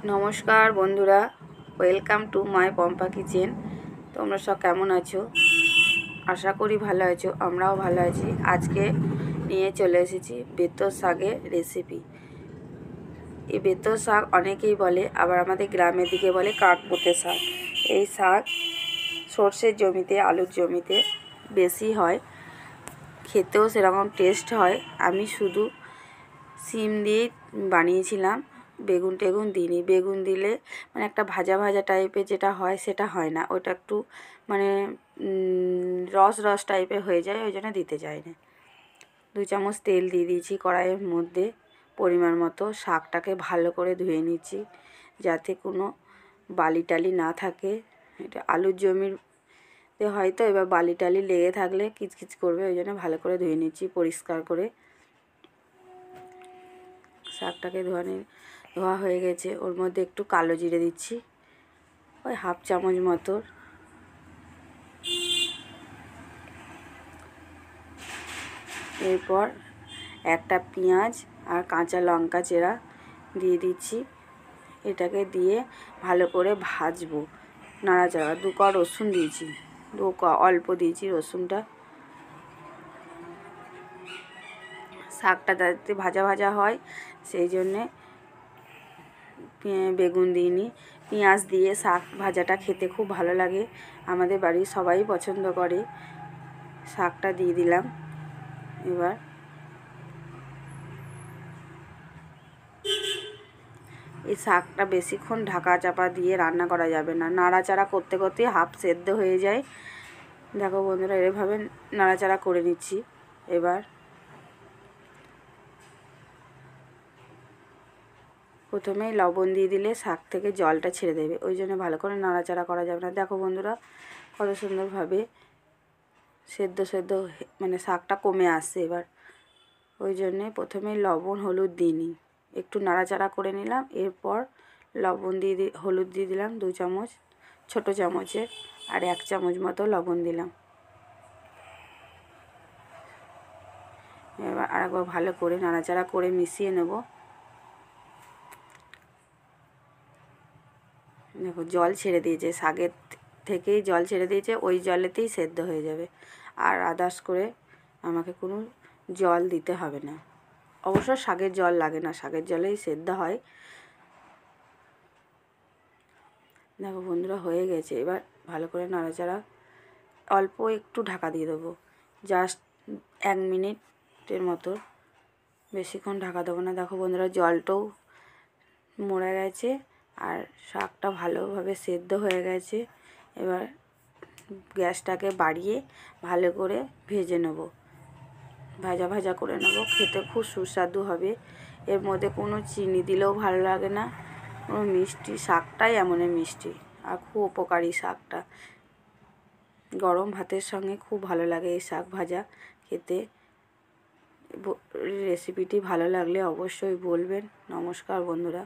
নমস্কার বন্ধুরা, welcome to my Pampa kitchen. তোমরা সব কেমন আছো? আশা করি ভালো আছো, আমরাও ভালো আছি। আজকে নিয়ে চলে এসেছি বেতর শাকের রেসিপি। এই বেতর শাক অনেকেই বলে, আবার আমাদের গ্রামের দিকে বলে কাঠপোঁতে শাক। এই শাক সর্ষের জমিতে, আলুর জমিতে বেশি হয়, খেতেও সেরকম টেস্ট হয়। আমি শুধু সিম দিয়ে বানিয়েছিলাম, বেগুন টেগুন দিইনি। বেগুন দিলে মানে একটা ভাজা ভাজা টাইপের যেটা হয় সেটা হয় না, ওটা একটু মানে রস রস টাইপের হয়ে যায়, ওই জন্য দিতে চাই না। 2 চামচ তেল দিয়ে দিয়েছি কড়াইয়ের মধ্যে পরিমাণ মতো। শাকটাকে ভালো করে ধুয়ে নিচ্ছি যাতে কোনো বালি টালি না থাকে। এটা আলুর জমির হয়তো এবার বালি টালি লেগে থাকলে কিচকিচ করবে, ওই জন্য ভালো করে ধুয়ে নিচ্ছি পরিষ্কার করে। শাকটাকে ধোয়া হয়ে গেছে। ওর মধ্যে একটু কালো জিরে দিচ্ছি, ওই 1/2 চামচ মতো। এরপর একটা পেঁয়াজ আর কাঁচা লঙ্কা চেরা দিয়ে দিচ্ছি। এটাকে দিয়ে ভালো করে ভাজবো, নাড়াচাড়া। 2 কোয়া রসুন দিয়েছি, অল্প দিয়েছি রসুনটা। শাকটা যাতে ভাজা ভাজা হয় সেই জন্যে বেগুন দিইনি। পেঁয়াজ দিয়ে শাক ভাজাটা খেতে খুব ভালো লাগে, আমাদের বাড়ির সবাই পছন্দ করে। শাকটা দিয়ে দিলাম। এবার এই শাকটা বেশিক্ষণ ঢাকা চাপা দিয়ে রান্না করা যাবে না, নাড়াচাড়া করতে করতে হাফ সেদ্ধ হয়ে যায়। দেখো বন্ধুরা, এভাবে নাড়াচাড়া করে নিচ্ছি। এবার প্রথমেই লবণ দিয়ে দিলে শাক থেকে জলটা ছেড়ে দেবে, ওই জন্য ভালো করে নাড়াচাড়া করা যাবে না। দেখো বন্ধুরা, কত সুন্দরভাবে সেদ্ধ মানে শাকটা কমে আসছে। এবার ওই জন্যে প্রথমেই লবণ হলুদ দিইনি, একটু নাড়াচাড়া করে নিলাম। এরপর লবণ হলুদ দিয়ে দিলাম 2 চামচ, ছোটো চামচের, আর 1 চামচ মতো লবণ দিলাম। এবার আরেকবার ভালো করে নাড়াচাড়া করে মিশিয়ে নেব। দেখো জল ছেড়ে দিয়েছে, শাকের থেকেই জল ছেড়ে দিয়েছে, ওই জলেতেই সেদ্ধ হয়ে যাবে। আর আদার্স করে আমাকে কোনো জল দিতে হবে না। অবশ্য শাকের জল লাগে না, শাকের জলেই সেদ্ধ হয়। দেখো বন্ধুরা, হয়ে গেছে। এবার ভালো করে নাড়াচাড়া, অল্প একটু ঢাকা দিয়ে দেবো, জাস্ট 1 মিনিটের মতো, বেশিক্ষণ ঢাকা দেবো না। দেখো বন্ধুরা, জলটাও মরে গেছে আর শাকটা ভালোভাবে সেদ্ধ হয়ে গেছে। এবার গ্যাসটাকে বাড়িয়ে ভালো করে ভেজে নেব, ভাজা ভাজা করে নেব। খেতে খুব সুস্বাদু হবে। এর মধ্যে কোনো চিনি দিলেও ভালো লাগে না, কোনো মিষ্টি, শাকটাই এমনই মিষ্টি আর খুব উপকারী শাকটা। গরম ভাতের সঙ্গে খুব ভালো লাগে এই শাক ভাজা খেতে। রেসিপিটি ভালো লাগলে অবশ্যই বলবেন। নমস্কার বন্ধুরা।